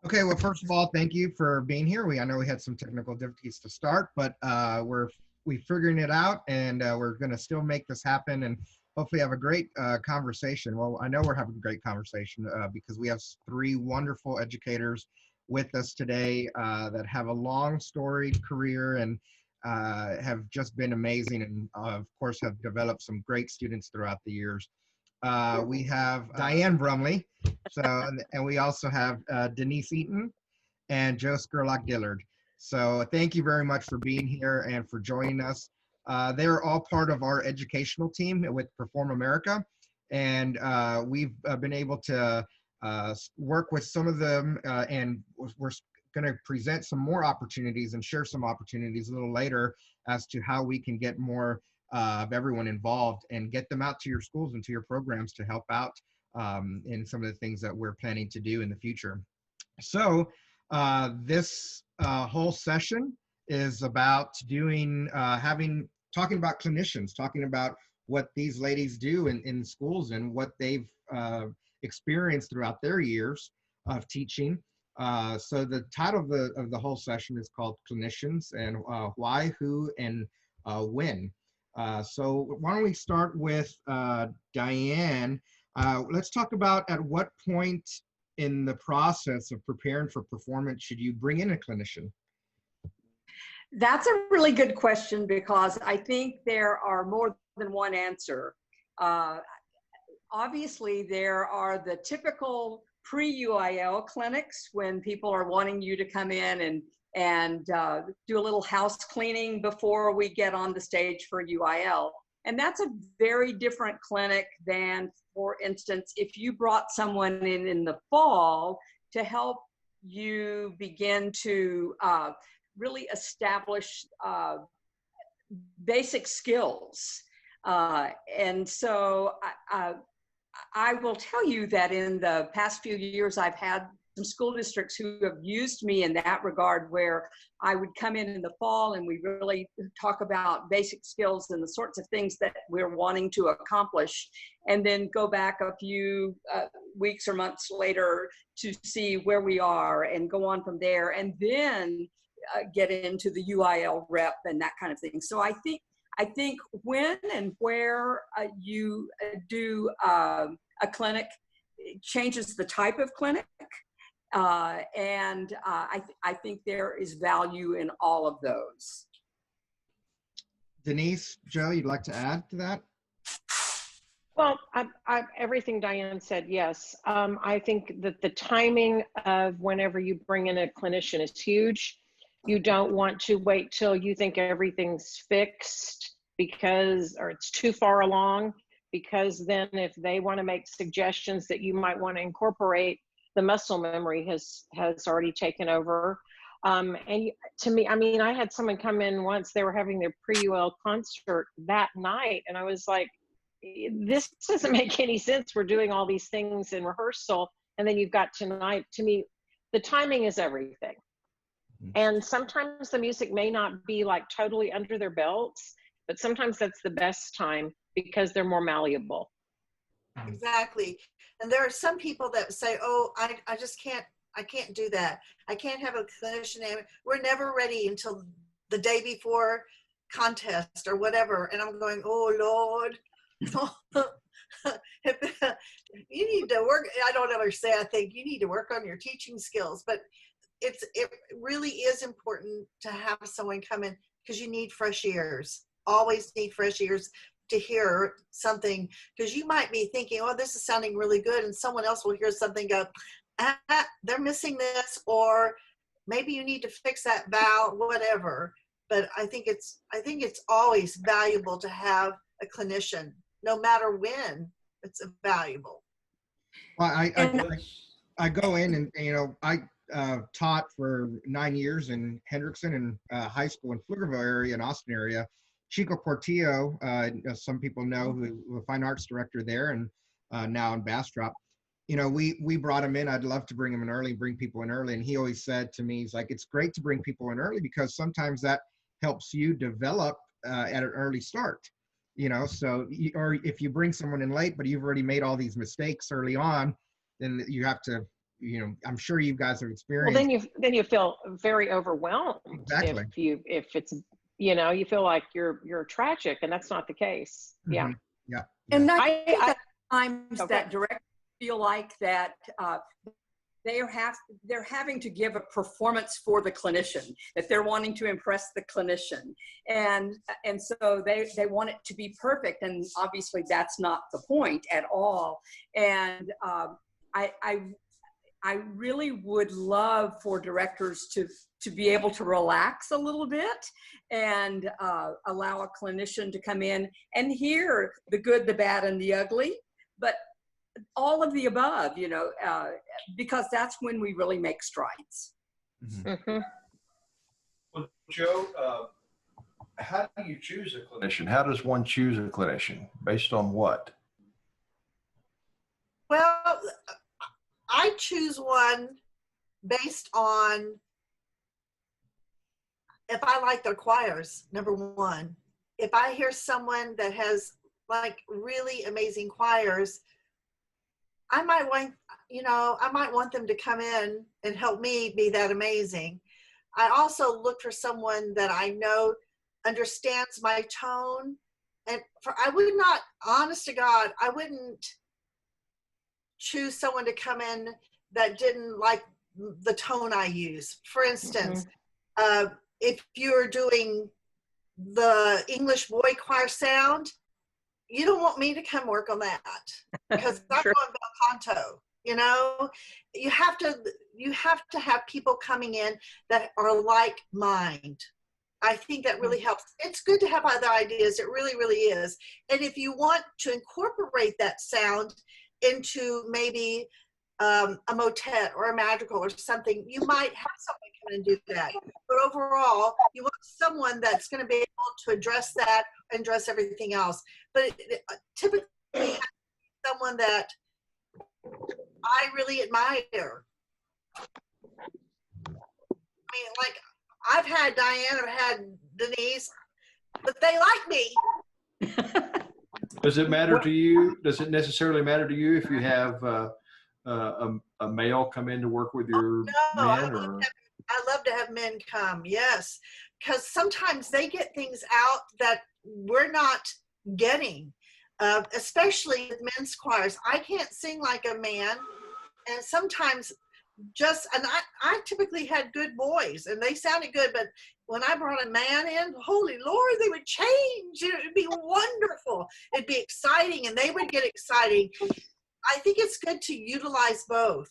Okay, well, first of all, thank you for being here. I know we had some technical difficulties to start, but we figuring it out, and we're going to still make this happen, and hopefully have a great conversation. Well, I know we're having a great conversation because we have three wonderful educators with us today that have a long storied career and have just been amazing, and of course have developed some great students throughout the years. We have Dianne Brumley. So, and we also have Denise Eaton and Joe Scurlock Dillard. So thank you very much for being here and for joining us. They're all part of our educational team with Perform America. And we've been able to work with some of them and we're going to present some more opportunities and share some opportunities a little later as to how we can get more of everyone involved and get them out to your schools and to your programs to help out in some of the things that we're planning to do in the future. So this whole session is about talking about clinicians, talking about what these ladies do in schools and what they've experienced throughout their years of teaching. So the title of the whole session is called Clinicians, and why, who, and when. So why don't we start with Dianne. Let's talk about at what point in the process of preparing for performance should you bring in a clinician? That's a really good question because I think there are more than one answer. Obviously, there are the typical pre-UIL clinics when people are wanting you to come in and do a little house cleaning before we get on the stage for UIL. And that's a very different clinic than, for instance, if you brought someone in the fall to help you begin to really establish basic skills. And so I will tell you that in the past few years, I've had some school districts who have used me in that regard, where I would come in the fall and we really talk about basic skills and the sorts of things that we're wanting to accomplish, and then go back a few weeks or months later to see where we are and go on from there, and then get into the UIL rep and that kind of thing. So I think when and where you do a clinic changes the type of clinic. And I think there is value in all of those. Denise, Joe, you'd like to add to that? Well, everything Dianne said, yes. I think that the timing of whenever you bring in a clinician is huge. You don't want to wait till you think everything's fixed or it's too far along, because then if they want to make suggestions that you might want to incorporate, the muscle memory has already taken over. And to me, I mean, I had someone come in once, they were having their pre-UL concert that night, and I was like, this doesn't make any sense. We're doing all these things in rehearsal, and then you've got tonight. To me, the timing is everything. And sometimes the music may not be like totally under their belts, but sometimes that's the best time because they're more malleable. Exactly. And there are some people that say, oh, I just can't, I can't do that. I can't have a clinician. We're never ready until the day before contest or whatever. And I'm going, oh, Lord. You need to work. I don't ever say, I think you need to work on your teaching skills, but it really is important to have someone come in because you need fresh ears. Always need fresh ears to hear something, because you might be thinking, oh, this is sounding really good, and someone else will hear something go, they're missing this, or maybe you need to fix that vowel, whatever. But I think it's always valuable to have a clinician, no matter when. It's valuable. Well, I go in and, you know, I taught for 9 years in Hendrickson and high school in Pflugerville area and Austin area. Chico Portillo, some people know, who was a fine arts director there and now in Bastrop. You know, we brought him in. I'd love to bring him in early, bring people in early. And he always said to me, he's like, it's great to bring people in early because sometimes that helps you develop at an early start. You know, so, or if you bring someone in late, but you've already made all these mistakes early on, then you have to, I'm sure you guys have Well, experienced. then you feel very overwhelmed. Exactly. If it's, you feel like you're tragic, and that's not the case. Yeah. Yeah. And I I- think I- at times Okay. that directors feel like that they're having to give a performance for the clinician, that they're wanting to impress the clinician, and so they want it to be perfect, and obviously that's not the point at all. And I really would love for directors to be able to relax a little bit and allow a clinician to come in and hear the good, the bad, and the ugly, but all of the above, because that's when we really make strides. Mm-hmm. Well, Joe, how do you choose a clinician? How does one choose a clinician? Based on what? Well, I choose one based on if I like their choirs, number one. If I hear someone that has like really amazing choirs, I might want them to come in and help me be that amazing. I also look for someone that I know understands my tone. And honest to God, I wouldn't choose someone to come in that didn't like the tone I use. For instance, if you're doing the English boy choir sound, you don't want me to come work on that because I'm Sure. going bel canto. You have to have people coming in that are like mind. I think that really helps. It's good to have other ideas. It really, really is. And if you want to incorporate that sound into maybe a motet or a madrigal or something, you might have someone come in and do that. But overall, you want someone that's going to be able to address that and address everything else. But typically, someone that I really admire. I mean, like, I've had Dianne, I've had Denise, but they like me. Does it matter to you? Does it necessarily matter to you if you have a male come in to work with your men? I love to have men come, yes, because sometimes they get things out that we're not getting, especially with men's choirs. I can't sing like a man, and sometimes I typically had good boys, and they sounded good, but when I brought a man in, holy Lord, they would change. It would be wonderful. It'd be exciting, and they would get exciting. I think it's good to utilize both.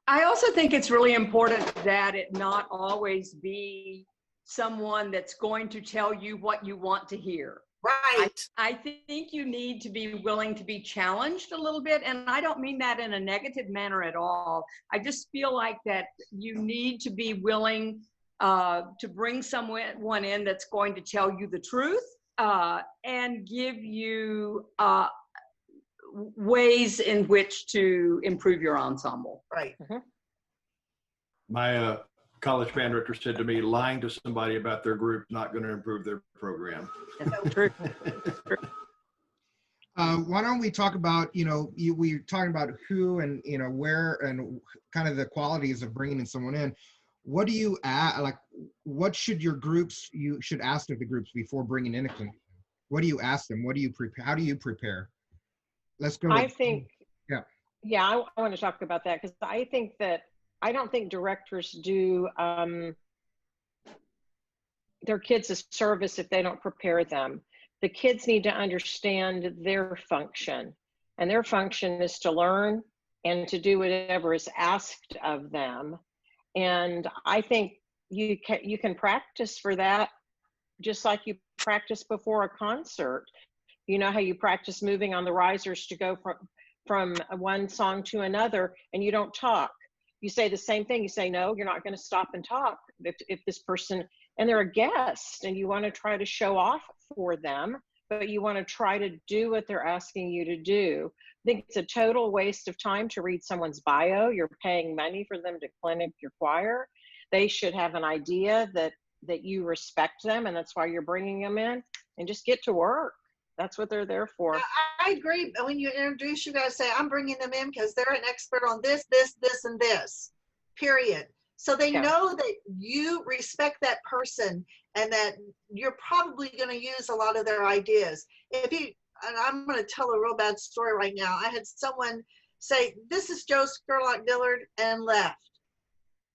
I also think it's really important that it not always be someone that's going to tell you what you want to hear. Right. I think you need to be willing to be challenged a little bit. And I don't mean that in a negative manner at all. I just feel like that you need to be willing to bring someone in that's going to tell you the truth and give you ways in which to improve your ensemble. Right. My college band director said to me, lying to somebody about their group not going to improve their program. True. Why don't we talk about, we're talking about who and, where and kind of the qualities of bringing in someone in. What do you what should you should ask of the groups before bringing in a clinician? What do you ask them? What do you prepare? How do you prepare? Let's go. I think, yeah, I want to talk about that because I think that I don't think directors do their kids a service if they don't prepare them. The kids need to understand their function, and their function is to learn and to do whatever is asked of them. And I think you can practice for that just like you practice before a concert. You know how you practice moving on the risers to go from one song to another, and you don't talk. You say the same thing. You say, no, you're not going to stop and talk. If this person, and they're a guest, and you want to try to show off for them, but you want to try to do what they're asking you to do. I think it's a total waste of time to read someone's bio. You're paying money for them to clinic your choir. They should have an idea that you respect them, and that's why you're bringing them in, and just get to work. That's what they're there for. I agree. When you introduce, you guys say, I'm bringing them in because they're an expert on this, this, and this, period. So they know that you respect that person and that you're probably going to use a lot of their ideas. And I'm going to tell a real bad story right now. I had someone say, this is Joe Scurlock Dillard, and left.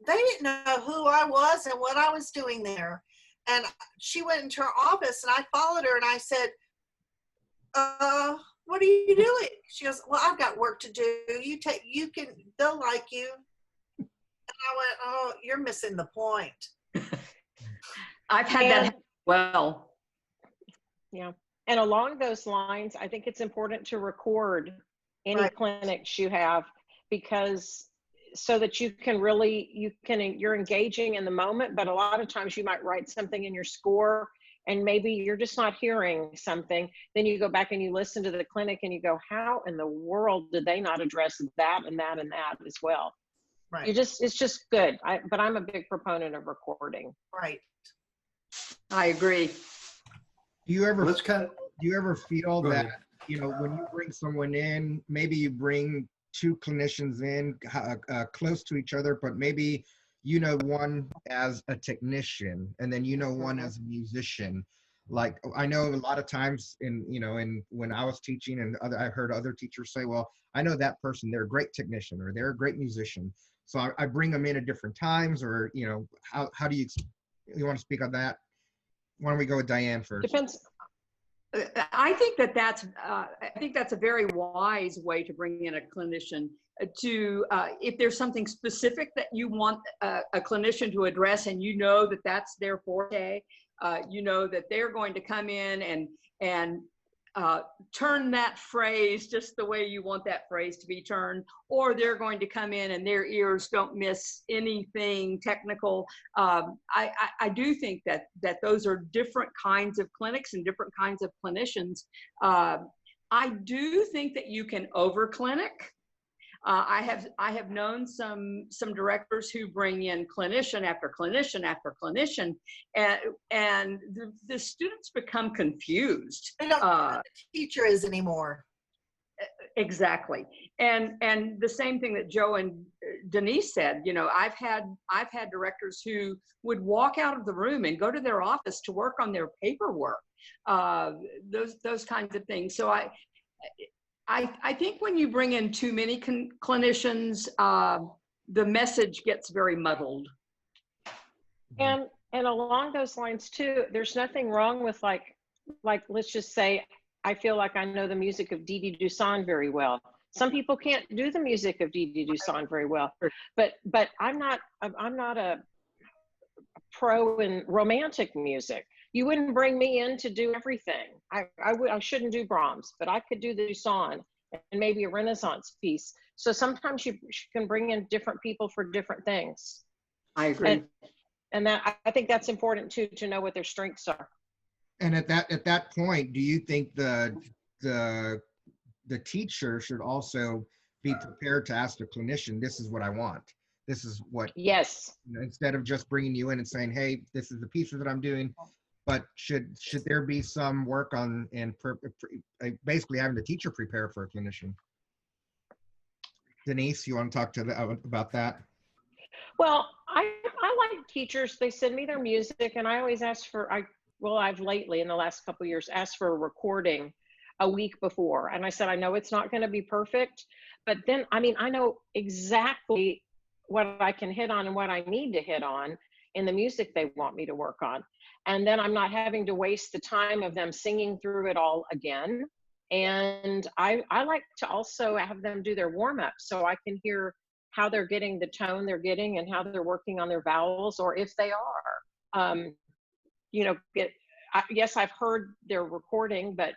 They didn't know who I was and what I was doing there. And she went into her office and I followed her and I said, what are you doing? She goes, well, I've got work to do. They'll like you. And I went, oh, you're missing the point. I've had that happen well. Yeah. And along those lines, I think it's important to record any clinics you have, because so that you're engaging in the moment, but a lot of times you might write something in your score and maybe you're just not hearing something. Then you go back and you listen to the clinic and you go, how in the world did they not address that and that and that as well? Right. It's just good. But I'm a big proponent of recording. Right. I agree. Do you ever feel Go that, ahead. when you bring someone in, maybe you bring two clinicians in close to each other, but maybe one as a technician and then one as a musician. Like I know a lot of times when I was teaching and I've heard other teachers say, well, I know that person, they're a great technician or they're a great musician. So I bring them in at different times, or, how do you want to speak on that? Why don't we go with Dianne first? Depends. I think that's a very wise way to bring in a clinician if there's something specific that you want a clinician to address and that's their forte, that they're going to come in and turn that phrase just the way you want that phrase to be turned, or they're going to come in and their ears don't miss anything technical. I do think that those are different kinds of clinics and different kinds of clinicians. I do think that you can over clinic. I have known some directors who bring in clinician after clinician after clinician, and the students become confused. They don't know who the teacher is anymore. Exactly, and the same thing that Joe and Denise said. I've had directors who would walk out of the room and go to their office to work on their paperwork. Those kinds of things. So I think when you bring in too many clinicians, the message gets very muddled. And along those lines too, there's nothing wrong with like let's just say, I feel like I know the music of Didi Dusson very well. Some people can't do the music of Didi Dusson very well, but I'm not a pro in romantic music. You wouldn't bring me in to do everything. I shouldn't do Brahms, but I could do the Dusson and maybe a Renaissance piece. So sometimes you can bring in different people for different things. I agree. And that I think that's important too, to know what their strengths are. And at that point, do you think the teacher should also be prepared to ask the clinician, this is what I want? This is what, yes. Instead of just bringing you in and saying, hey, this is the pieces that I'm doing, but should there be some work on basically having the teacher prepare for a clinician? Denise, you want to talk about that? Well, I like teachers. They send me their music, and I always ask for. I've lately in the last couple of years asked for a recording a week before, and I said I know it's not going to be perfect, but then I know exactly what I can hit on and what I need to hit on in the music they want me to work on. And then I'm not having to waste the time of them singing through it all again. And I like to also have them do their warm-up so I can hear how they're getting the tone they're getting and how they're working on their vowels, or if they are. Yes, I've heard their recording, but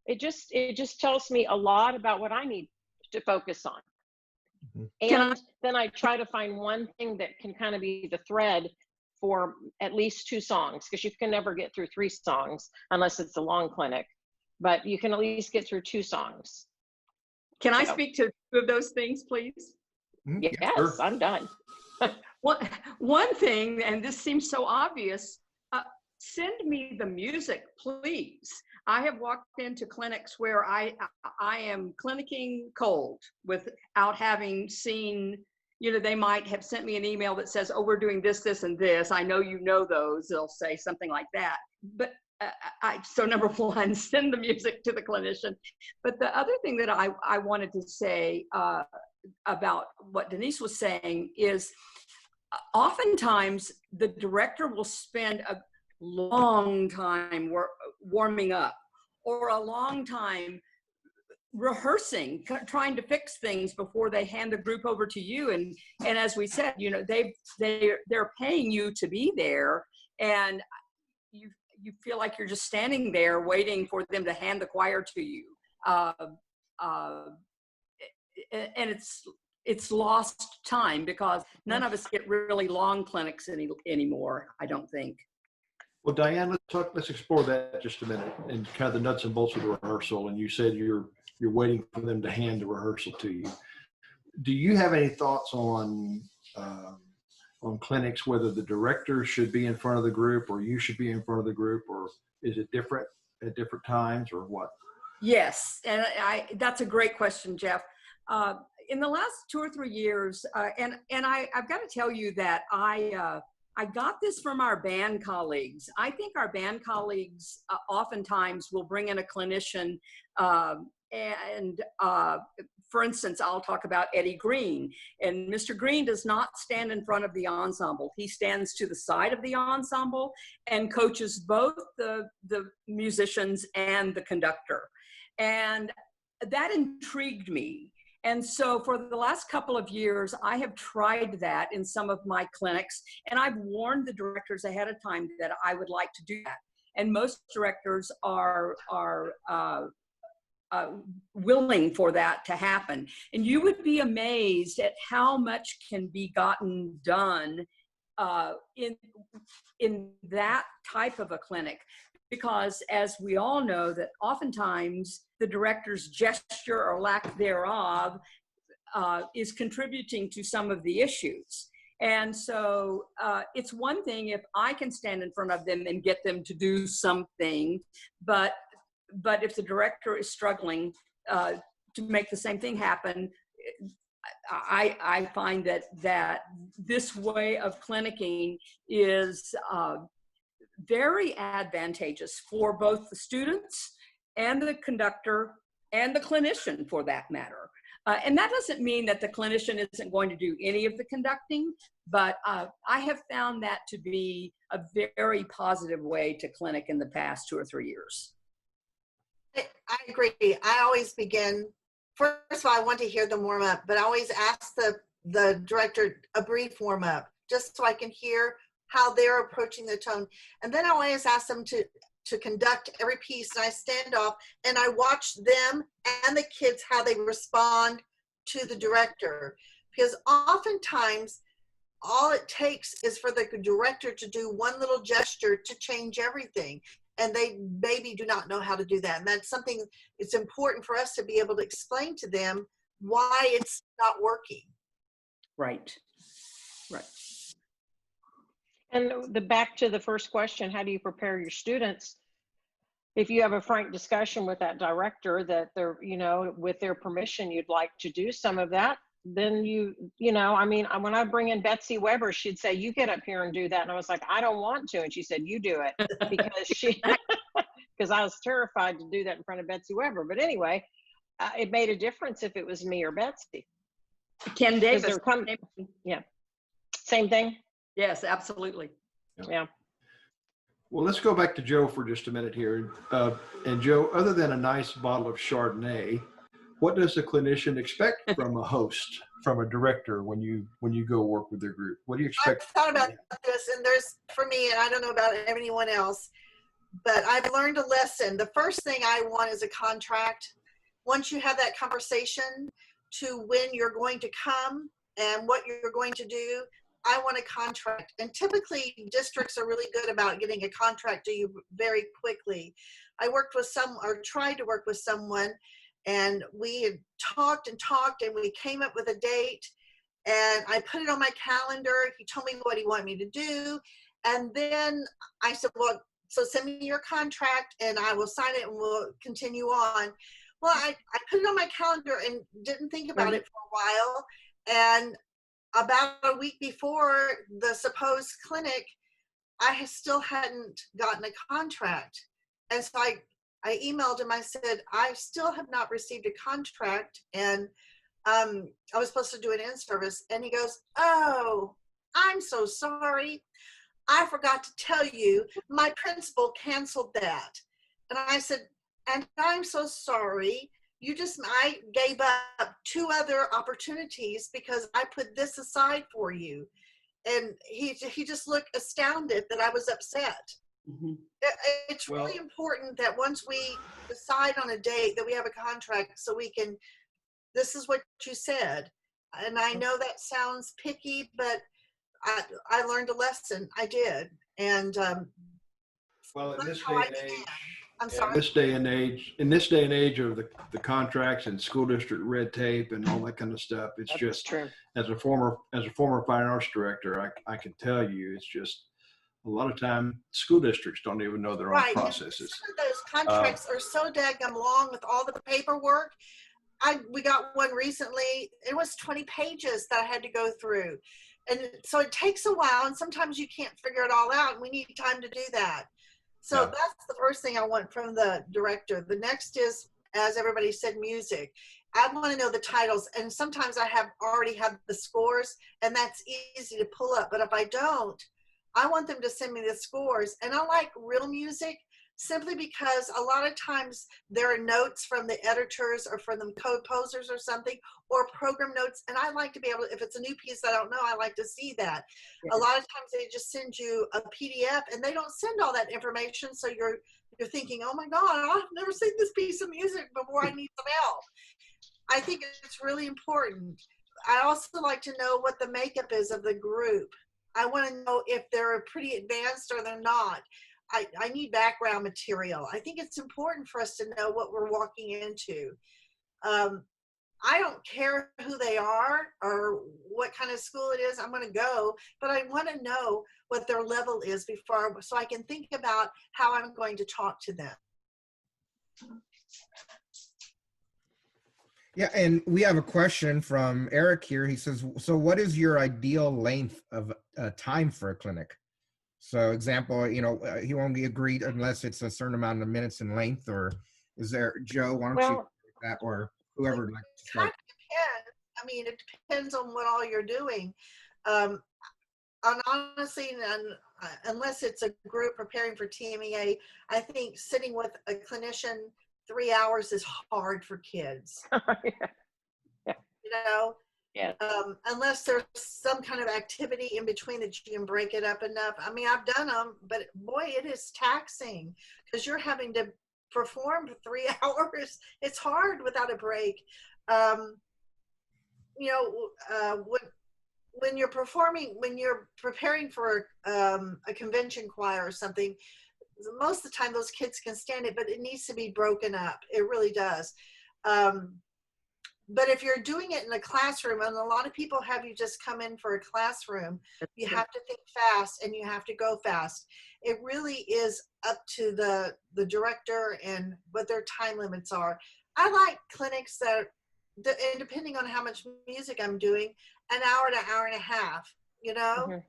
it just tells me a lot about what I need to focus on. And then I try to find one thing that can kind of be the thread for at least 2 songs, because you can never get through 3 songs unless it's a long clinic, but you can at least get through 2 songs. Can I speak to 2 of those things, please? Yes, sure. I'm done. One thing, and this seems so obvious, send me the music, please. I have walked into clinics where I am clinicking cold without having seen, they might have sent me an email that says, oh, we're doing this, this, and this. I know you know those. They'll say something like that. But so number one, send the music to the clinician. But the other thing that I wanted to say about what Denise was saying is oftentimes the director will spend a long time warming up, or a long time rehearsing, trying to fix things before they hand the group over to you. And as we said, they're paying you to be there, and you feel like you're just standing there waiting for them to hand the choir to you. And it's lost time, because none of us get really long clinics anymore, I don't think. Well, Dianne, let's explore that just a minute, and kind of the nuts and bolts of the rehearsal. And you said you're waiting for them to hand the rehearsal to you. Do you have any thoughts on clinics, whether the director should be in front of the group or you should be in front of the group, or is it different at different times, or what? Yes, and that's a great question, Jeff. In the last 2 or 3 years, and I've got to tell you that I got this from our band colleagues. I think our band colleagues oftentimes will bring in a clinician, for instance, I'll talk about Eddie Green. And Mr. Green does not stand in front of the ensemble. He stands to the side of the ensemble and coaches both the musicians and the conductor. And that intrigued me. And so for the last couple of years, I have tried that in some of my clinics, and I've warned the directors ahead of time that I would like to do that. And most directors are willing for that to happen. And you would be amazed at how much can be gotten done in that type of a clinic. Because as we all know, that oftentimes the director's gesture or lack thereof is contributing to some of the issues. And so it's one thing if I can stand in front of them and get them to do something, but if the director is struggling to make the same thing happen, I find that this way of clinicking is very advantageous for both the students and the conductor and the clinician, for that matter. And that doesn't mean that the clinician isn't going to do any of the conducting, but I have found that to be a very positive way to clinic in the past 2 or 3 years. I agree. I always begin, first of all, I want to hear them warm up, but I always ask the director a brief warm up, just so I can hear how they're approaching the tone. And then I always ask them to conduct every piece, and I stand off and I watch them and the kids, how they respond to the director. Because oftentimes all it takes is for the director to do one little gesture to change everything. And they maybe do not know how to do that. And that's something it's important for us to be able to explain to them why it's not working. Right. And back to the first question, how do you prepare your students? If you have a frank discussion with that director that they're, with their permission, you'd like to do some of that, then when I bring in Betsy Weber, she'd say, you get up here and do that. And I was like, I don't want to. And she said, you do it, because I was terrified to do that in front of Betsy Weber. But anyway, it made a difference if it was me or Betsy. Ken Davis. Yeah. Same thing. Yes, absolutely. Yeah. Well, let's go back to Joe for just a minute here. And Joe, other than a nice bottle of Chardonnay, what does a clinician expect from a host, from a director, when you go work with their group? What do you expect? I've thought about this, and there's, for me, and I don't know about anyone else, but I've learned a lesson. The first thing I want is a contract. Once you have that conversation to when you're going to come and what you're going to do, I want a contract. And typically districts are really good about getting a contract to you very quickly. I worked with tried to work with someone, and we had talked and we came up with a date, and I put it on my calendar. He told me what he wanted me to do. And then I said, well, So send me your contract and I will sign it and we'll continue on. Well, I put it on my calendar and didn't think about it for a while. And about a week before the supposed clinic, I still hadn't gotten a contract. And so I emailed him. I said, I still have not received a contract. And I was supposed to do an in-service. And he goes, oh, I'm so sorry. I forgot to tell you, my principal canceled that. And I said, and I'm so sorry. I gave up 2 other opportunities because I put this aside for you. And he just looked astounded that I was upset. Mm-hmm. It's really important that once we decide on a date that we have a contract so we can, this is what you said. And I know that sounds picky, but I learned a lesson. I did. And well, in this day and age, I'm sorry. In this day and age of the contracts and school district red tape and all that kind of stuff, it's That's just true. As a former fine arts director, I can tell you, it's just a lot of time school districts don't even know their own processes. Some of those contracts are so daggum long with all the paperwork. We got one recently. It was 20 pages that I had to go through. And so it takes a while, and sometimes you can't figure it all out, and we need time to do that. So that's the first thing I want from the director. The next is, as everybody said, music. I want to know the titles, and sometimes I already have the scores, and that's easy to pull up. But if I don't, I want them to send me the scores. And I like real music simply because a lot of times there are notes from the editors or from the composers or something, or program notes. And I like to be able to, if it's a new piece I don't know, I like to see that. Yes. A lot of times they just send you a PDF and they don't send all that information. So you're thinking, oh my God, I've never seen this piece of music before, I need some help. I think it's really important. I also like to know what the makeup is of the group. I want to know if they're pretty advanced or they're not. I need background material. I think it's important for us to know what we're walking into. I don't care who they are or what kind of school it is. I'm going to go, but I want to know what their level is so I can think about how I'm going to talk to them. Yeah, and we have a question from Eric here. He says, so what is your ideal length of time for a clinic? So example, he won't be agreed unless it's a certain amount of minutes in length, or is there, Joe, why don't you take that, or whoever would like to start? It depends. I mean, it depends on what all you're doing. And honestly, unless it's a group preparing for TMEA, I think sitting with a clinician 3 hours is hard for kids. Yeah. Yeah. Unless there's some kind of activity in between that you can break it up enough. I mean, I've done them, but boy, it is taxing because you're having to perform for 3 hours. It's hard without a break. When you're preparing for a convention choir or something, most of the time those kids can stand it, but it needs to be broken up. It really does. But if you're doing it in a classroom, and a lot of people have you just come in for a classroom, you have to think fast and you have to go fast. It really is up to the director and what their time limits are. I like clinics that, and depending on how much music I'm doing, an hour to hour and a half, Mm-hmm.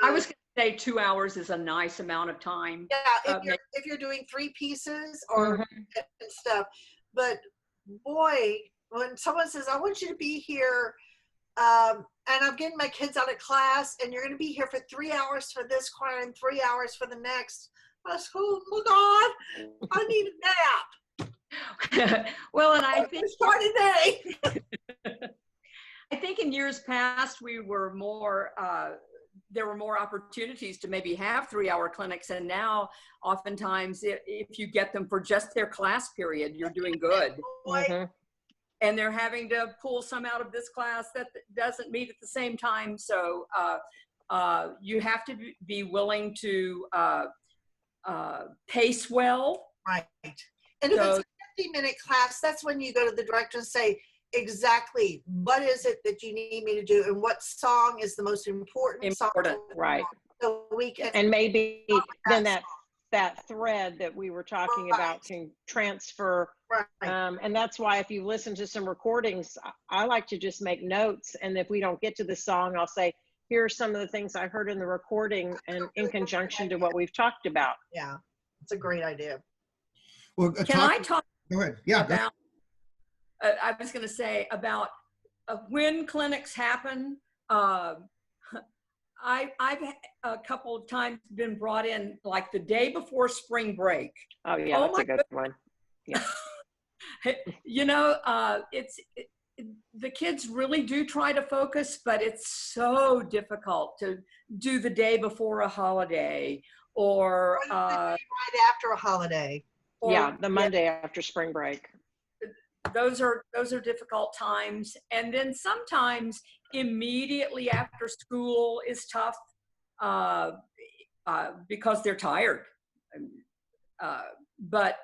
I was going to say 2 hours is a nice amount of time. Yeah, if you're doing 3 pieces or and stuff. But boy, when someone says, I want you to be here, and I'm getting my kids out of class, and you're going to be here for 3 hours for this choir and 3 hours for the next, I was, oh my God, I need a nap. Well, and I think start today. I think in years past we were more there were more opportunities to maybe have 3-hour clinics, and now oftentimes if you get them for just their class period, you're doing good. Mm-hmm. And they're having to pull some out of this class that doesn't meet at the same time. So you have to be willing to pace well. Right. And if it's a 50-minute class, that's when you go to the director and say, exactly, what is it that you need me to do? And what song is the most important song? Right. So we can. And maybe then that that thread that we were talking about can transfer. Right. And that's why if you listen to some recordings, I like to just make notes. And if we don't get to the song, I'll say, here are some of the things I heard in the recording and in conjunction to what we've talked about. Yeah, it's a great idea. Well, Can I talk Go ahead. Yeah. Go ahead. about, I was going to say about when clinics happen. I've a couple of times been brought in like the day before spring break. Oh yeah, that's a good one. Yeah. You know, the kids really do try to focus, but it's so difficult to do the day before a holiday or the day right after a holiday. Yeah, the Monday after spring break. Those are difficult times. And then sometimes immediately after school is tough because they're tired. But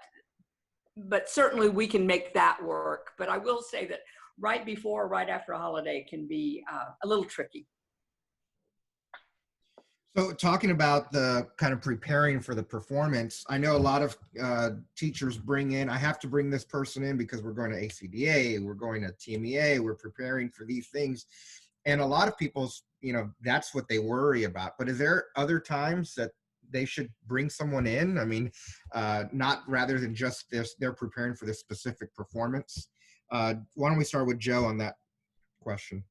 certainly we can make that work. But I will say that right before or right after a holiday can be a little tricky. So talking about the kind of preparing for the performance, I know a lot of teachers bring in, I have to bring this person in because we're going to ACDA, we're going to TMEA, we're preparing for these things. And a lot of people's, you know, that's what they worry about. But is there other times that they should bring someone in? I mean, not rather than just this, they're preparing for this specific performance. Why don't we start with Joe on that question?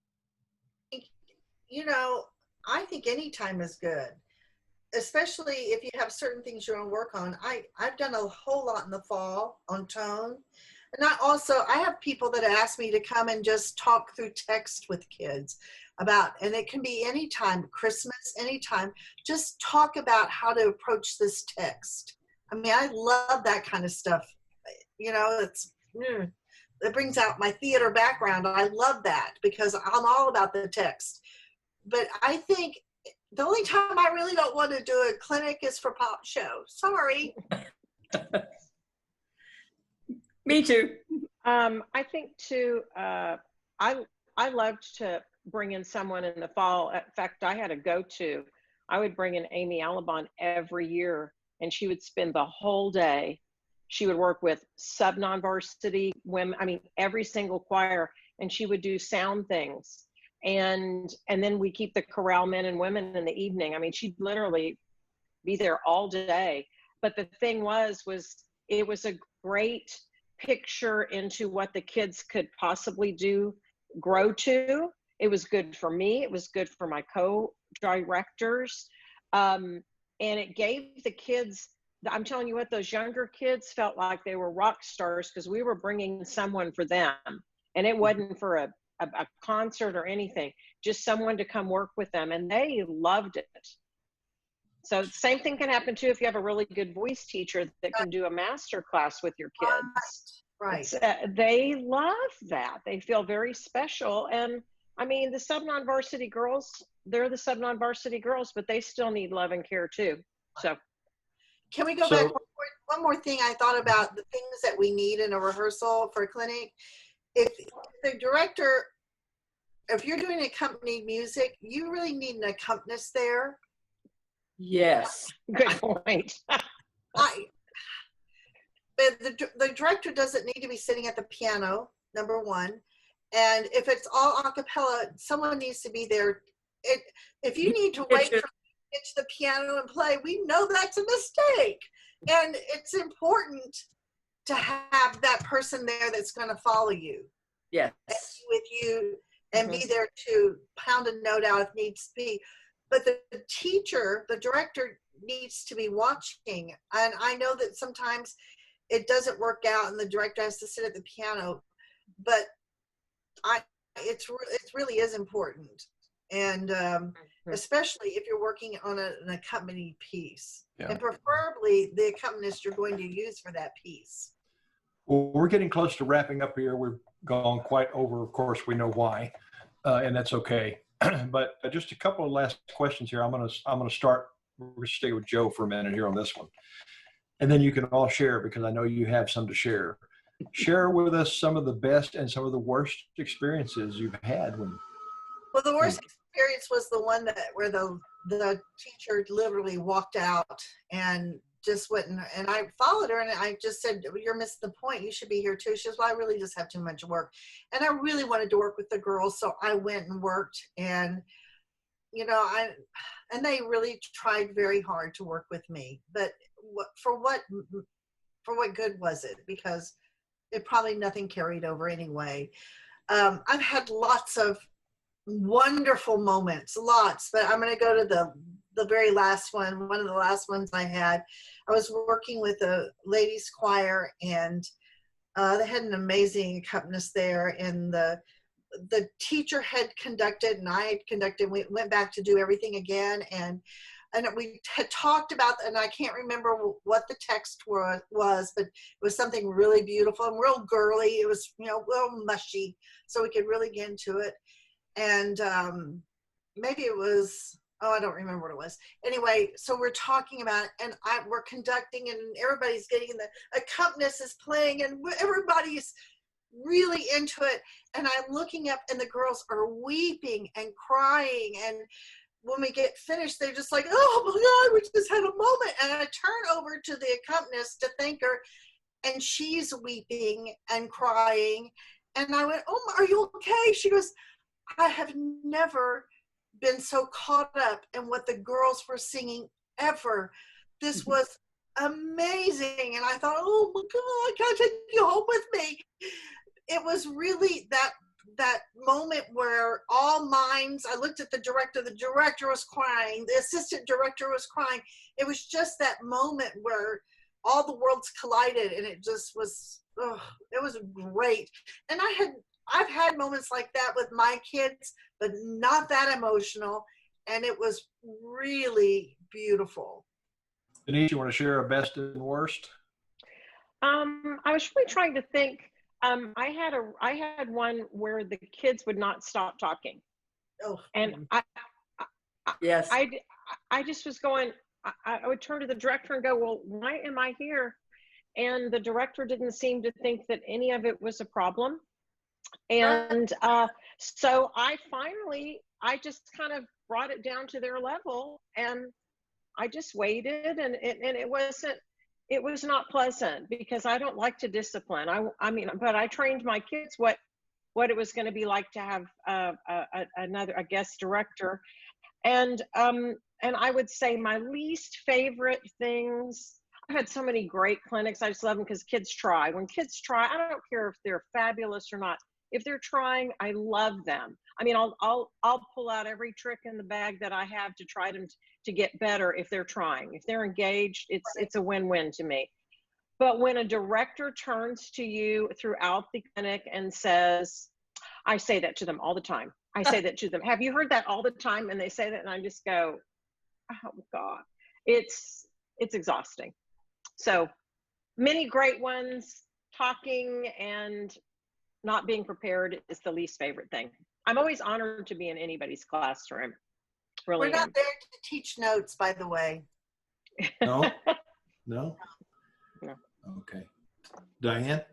You know, I think any time is good, especially if you have certain things you want to work on. I've done a whole lot in the fall on tone. And I have people that ask me to come and just talk through text with kids about, and it can be anytime, Christmas, anytime, just talk about how to approach this text. I mean, I love that kind of stuff. You know, it brings out my theater background. I love that because I'm all about the text. But I think the only time I really don't want to do a clinic is for pop show. Sorry. Me too. I think too, I loved to bring in someone in the fall. In fact, I had a go-to. I would bring in Amy Alabon every year, and she would spend the whole day. She would work with sub non-varsity women, I mean, every single choir, and she would do sound things. And then we keep the chorale men and women in the evening. I mean, she'd literally be there all day. But the thing was it was a great picture into what the kids could possibly grow to. It was good for me. It was good for my co-directors. And it gave the kids, I'm telling you what, those younger kids felt like they were rock stars because we were bringing someone for them. And it wasn't for a concert or anything, just someone to come work with them, and they loved it. So the same thing can happen too if you have a really good voice teacher that can do a master class with your kids. Right. They love that. They feel very special. And I mean, the sub non-varsity girls, they're the sub non-varsity girls, but they still need love and care too. So can we go back one more thing I thought about, the things that we need in a rehearsal for a clinic? If the director, if you're doing accompanied music, you really need an accompanist there. Yes. Good point. The director doesn't need to be sitting at the piano, number one. And if it's all a cappella, someone needs to be there. If you need to wait for to get to the piano and play, we know that's a mistake. And it's important to have that person there that's going to follow you. Yes. And be with you and be there to pound a note out if needs to be. But the teacher, the director needs to be watching. And I know that sometimes it doesn't work out and the director has to sit at the piano, but it really is important. And especially if you're working on an accompanied piece. Yeah. And preferably the accompanist you're going to use for that piece. Well, we're getting close to wrapping up here. We've gone quite over, of course, we know why, and that's okay. But just a couple of last questions here. I'm gonna start. We're gonna stay with Joe for a minute here on this one, and then you can all share because I know you have some to share. Share with us some of the best and some of the worst experiences you've had when. Well, the worst experience was the one where the teacher literally walked out and just wouldn't. And I followed her and I just said, you're missing the point. You should be here too. She goes, well, I really just have too much work. And I really wanted to work with the girls. So I went and worked, and, you know, and they really tried very hard to work with me, but for what good was it? Because it probably nothing carried over anyway. I've had lots of wonderful moments, lots, but I'm going to go to the very last one. One of the last ones I had, I was working with a ladies choir, and they had an amazing accompanist there, and the teacher had conducted and I had conducted. We went back to do everything again, and we had talked about, and I can't remember what the text was, but it was something really beautiful and real girly. It was, you know, real mushy, so we could really get into it. And maybe it was, I don't remember what it was. Anyway, so we're talking about it, and we're conducting, and everybody's getting, the accompanist is playing, and everybody's really into it. And I'm looking up, and the girls are weeping and crying. And when we get finished, they're just like, oh my God, we just had a moment. And I turn over to the accompanist to thank her, and she's weeping and crying. And I went, oh, are you okay? She goes, I have never been so caught up in what the girls were singing ever. This was amazing. And I thought, oh my God, can I take you home with me? It was really that moment where all minds, I looked at the director was crying, the assistant director was crying. It was just that moment where all the worlds collided, and it just was, it was great. And I've had moments like that with my kids, but not that emotional. And it was really beautiful. Denise, you want to share a best and worst? I was really trying to think. I had one where the kids would not stop talking. Oh, and Yes. I just was going, I would turn to the director and go, well, why am I here? And the director didn't seem to think that any of it was a problem. And so I just kind of brought it down to their level, and I just waited, and it was not pleasant, because I don't like to discipline. I mean, but I trained my kids what it was going to be like to have a guest director. And I would say my least favorite things, I've had so many great clinics. I just love them because kids try. When kids try, I don't care if they're fabulous or not. If they're trying, I love them. I mean, I'll pull out every trick in the bag that I have to try to get better if they're trying. If they're engaged, it's a win-win to me. But when a director turns to you throughout the clinic and says, I say that to them all the time. I say that to them. Have you heard that all the time? And they say that, and I just go, oh God, it's exhausting. So many great ones. Talking and not being prepared is the least favorite thing. I'm always honored to be in anybody's classroom. Really. We're not there to teach notes, by the way. No? No. Okay. Dianne?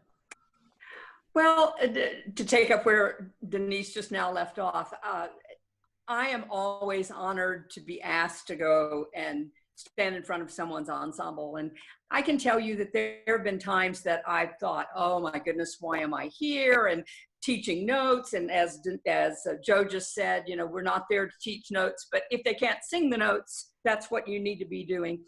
Well, to take up where Denise just now left off, I am always honored to be asked to go and stand in front of someone's ensemble. And I can tell you that there have been times that I've thought, oh my goodness, why am I here? And teaching notes. And as Joe just said, you know, we're not there to teach notes, but if they can't sing the notes, that's what you need to be doing.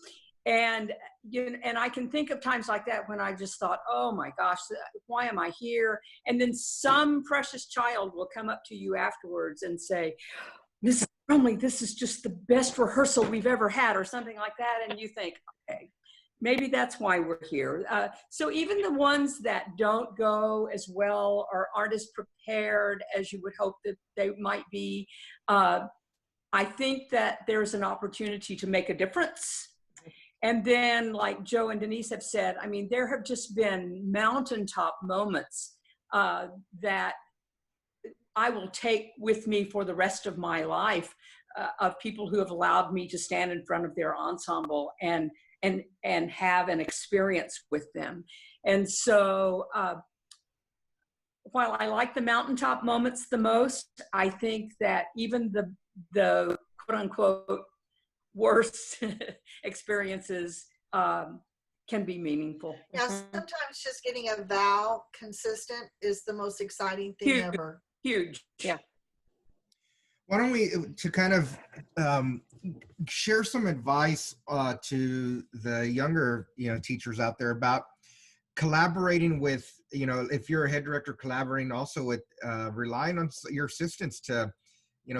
And I can think of times like that when I just thought, oh my gosh, why am I here? And then some precious child will come up to you afterwards and say, Mrs. Brumley, this is just the best rehearsal we've ever had, or something like that. And you think, okay, maybe that's why we're here. So even the ones that don't go as well or aren't as prepared as you would hope that they might be, I think that there's an opportunity to make a difference. And then, like Joe and Denise have said, I mean, there have just been mountaintop moments that I will take with me for the rest of my life, of people who have allowed me to stand in front of their ensemble and have an experience with them. And so while I like the mountaintop moments the most, I think that even the quote unquote worst experiences can be meaningful. Now, sometimes just getting a vowel consistent is the most exciting thing Huge. ever. Huge. Yeah. Why don't we, to kind of share some advice to the younger, teachers out there about collaborating with, if you're a head director, collaborating also with relying on your assistants to,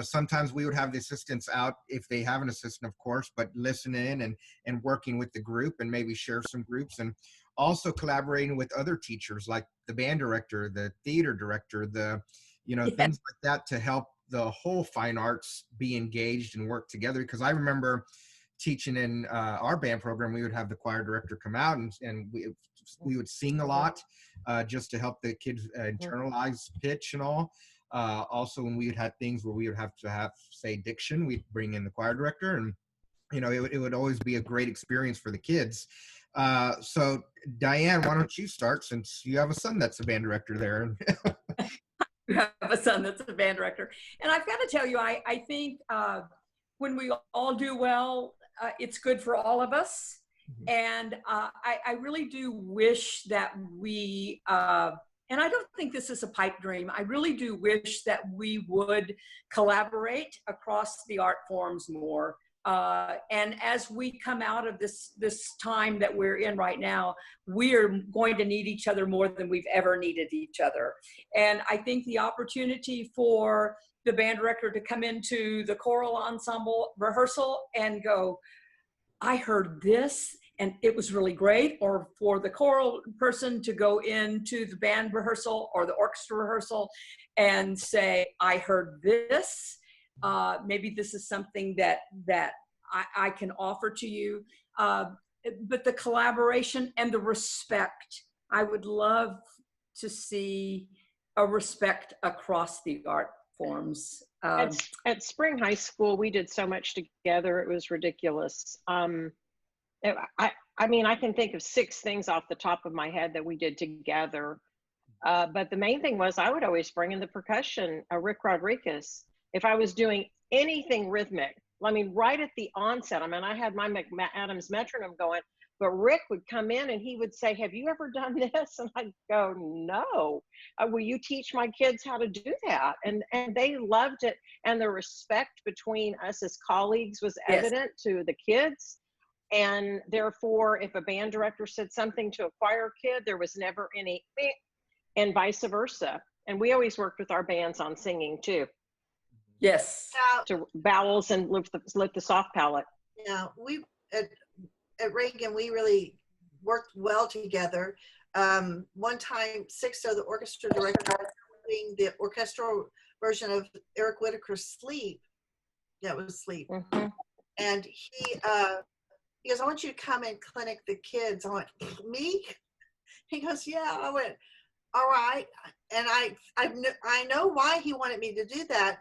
sometimes we would have the assistants out if they have an assistant, of course, but listen in and working with the group and maybe share some groups, and also collaborating with other teachers like the band director, the theater director, things like that to help the whole fine arts be engaged and work together. Because I remember teaching in our band program, we would have the choir director come out and we would sing a lot just to help the kids internalize pitch and all. Also, when we had things where we would have to have, say, diction, we'd bring in the choir director, and it would always be a great experience for the kids. So Dianne, why don't you start, since you have a son that's a band director there? You have a son that's a band director. And I've got to tell you, I think when we all do well, it's good for all of us. Mm-hmm. And I really do wish that we, and I don't think this is a pipe dream, I really do wish that we would collaborate across the art forms more. And as we come out of this time that we're in right now, we are going to need each other more than we've ever needed each other. And I think the opportunity for the band director to come into the choral ensemble rehearsal and go, I heard this and it was really great, or for the choral person to go into the band rehearsal or the orchestra rehearsal and say, I heard this. Maybe this is something that I can offer to you. But the collaboration and the respect, I would love to see a respect across the art forms. At Spring High School, we did so much together. It was ridiculous. I mean, I can think of 6 things off the top of my head that we did together. But the main thing was I would always bring in the percussion, Rick Rodriguez. If I was doing anything rhythmic, I mean, right at the onset, I mean, I had my Adams metronome going, but Rick would come in and he would say, have you ever done this? And I'd go, no. Will you teach my kids how to do that? And they loved it. And the respect between us as colleagues was evident to the kids. And therefore, if a band director said something to a choir kid, there was never any, and vice versa. And we always worked with our bands on singing too. Yes. To vowels and lift the soft palate. Yeah, we at Reagan, we really worked well together. One time, Sixto, the orchestra director, doing the orchestral version of Eric Whitacre's Sleep. Yeah, it was Sleep. Mm-hmm. And he goes, I want you to come and clinic the kids. I went, me? He goes, yeah. I went, all right. And I know why he wanted me to do that,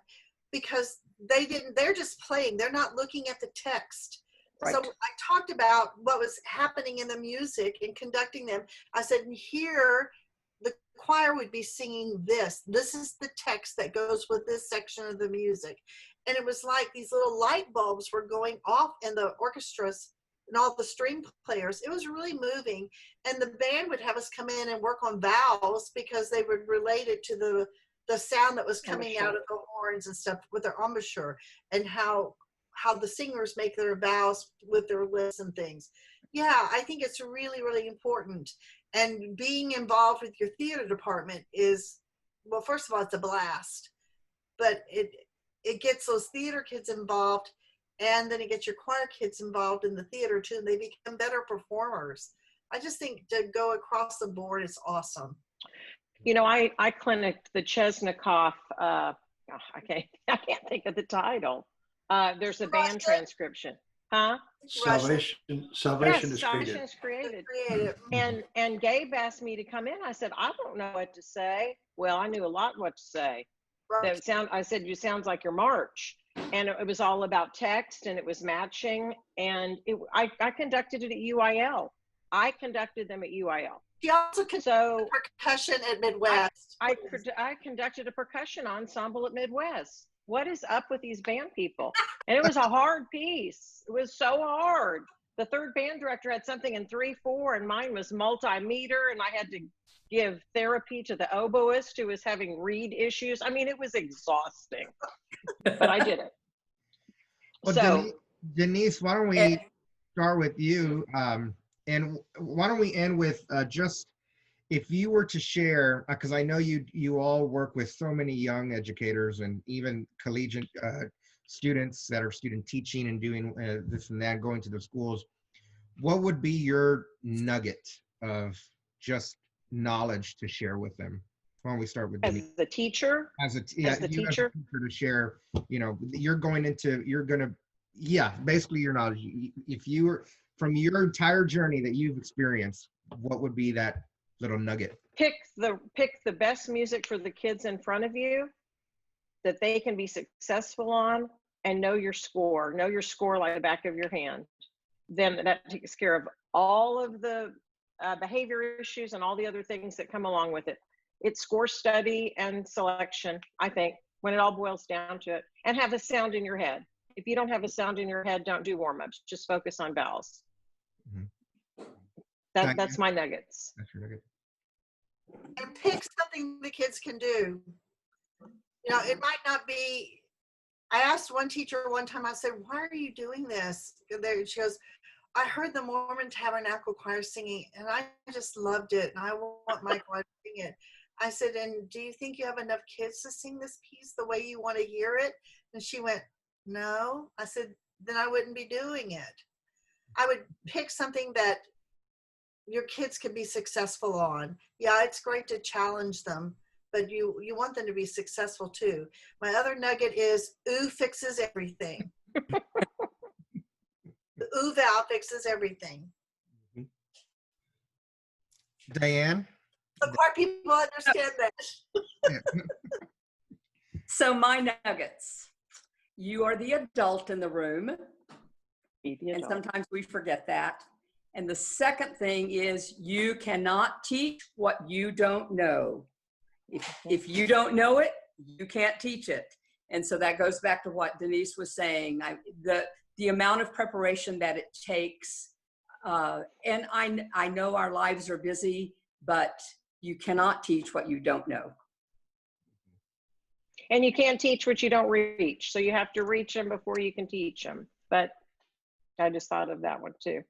because they're just playing. They're not looking at the text. Right. So I talked about what was happening in the music and conducting them. I said, here, the choir would be singing this. This is the text that goes with this section of the music. And it was like these little light bulbs were going off in the orchestras and all the string players. It was really moving. And the band would have us come in and work on vowels because they would relate it to the sound that was coming out of the horns and stuff with their embouchure, and how the singers make their vowels with their lips and things. Yeah, I think it's really, really important. And being involved with your theater department is, well, first of all, it's a blast, but it gets those theater kids involved, and then it gets your choir kids involved in the theater too, and they become better performers. I just think to go across the board is awesome. You know, I clinicked the Chesnikoff, I can't think of the title. There's a band transcription. Huh? Salvation is created. And Gabe asked me to come in. I said, I don't know what to say. Well, I knew a lot what to say. Right. I said, you sounds like your march. And it was all about text, and it was matching. And I conducted it at UIL. I conducted them at UIL. She also conducted percussion at Midwest. I conducted a percussion ensemble at Midwest. What is up with these band people? And it was a hard piece. It was so hard. the third band director had something in 3/4, and mine was multimeter, and I had to give therapy to the oboist who was having reed issues. I mean, it was exhausting, but I did it. Well, So, Denise, why don't we start with you? And why don't we end with just if you were to share, because I know you all work with so many young educators and even collegiate students that are student teaching and doing this and that, going to the schools. What would be your nugget of just knowledge to share with them? Why don't we start with Denise? as the teacher, As a teacher, as a teacher to share, you're gonna basically your knowledge. If you were from your entire journey that you've experienced, what would be that little nugget? pick the best music for the kids in front of you that they can be successful on, and know your score like the back of your hand. Then that takes care of all of the behavior issues and all the other things that come along with it. It's score study and selection, I think, when it all boils down to it. And have a sound in your head. If you don't have a sound in your head, don't do warm-ups. Just focus on vowels. Mm-hmm. That's my nuggets. That's your nugget. And pick something the kids can do. It might not be. I asked one teacher one time, I said, why are you doing this? She goes, I heard the Mormon Tabernacle Choir singing, and I just loved it, and I want my choir to sing it. I said, and do you think you have enough kids to sing this piece the way you want to hear it? And she went, no. I said, then I wouldn't be doing it. I would pick something that your kids can be successful on. Yeah, it's great to challenge them, but you want them to be successful too. My other nugget is ooh fixes everything. The ooh vowel fixes everything. Dianne? The choir people understand that. So my nuggets, you are the adult in the room, and sometimes we forget that. And the second thing is you cannot teach what you don't know. If you don't know it, you can't teach it. And so that goes back to what Denise was saying. The amount of preparation that it takes, and I know our lives are busy, but you cannot teach what you don't know. And you can't teach what you don't reach. So you have to reach them before you can teach them. But I just thought of that one too.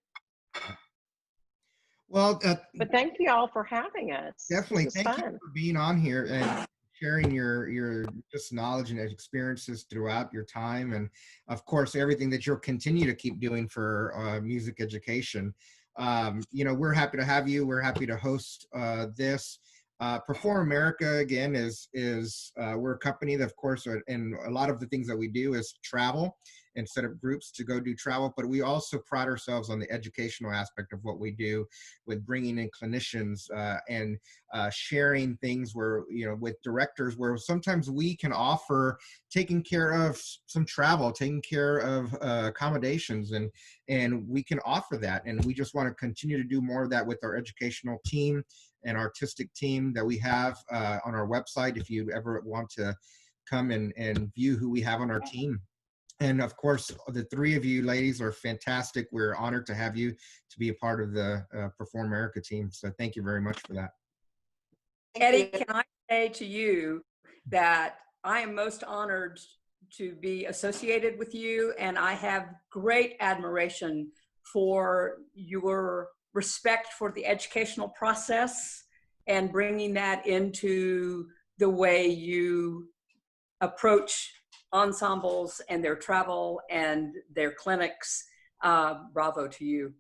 Well, but thank you all for having us. Definitely. Thank you for being on here and sharing your just knowledge and experiences throughout your time. And of course, everything that you'll continue to keep doing for music education. We're happy to have you. We're happy to host this. Perform America, again, is we're a company that, of course, and a lot of the things that we do is travel and set up groups to go do travel, but we also pride ourselves on the educational aspect of what we do with bringing in clinicians and sharing things where, with directors, where sometimes we can offer taking care of some travel, taking care of accommodations, and we can offer that. And we just want to continue to do more of that with our educational team and artistic team that we have on our website, if you ever want to come and view who we have on our team. And of course, the three of you ladies are fantastic. We're honored to have you to be a part of the Perform America team. So thank you very much for that. Eddie, can I say to you that I am most honored to be associated with you, and I have great admiration for your respect for the educational process and bringing that into the way you approach ensembles and their travel and their clinics. Bravo to you.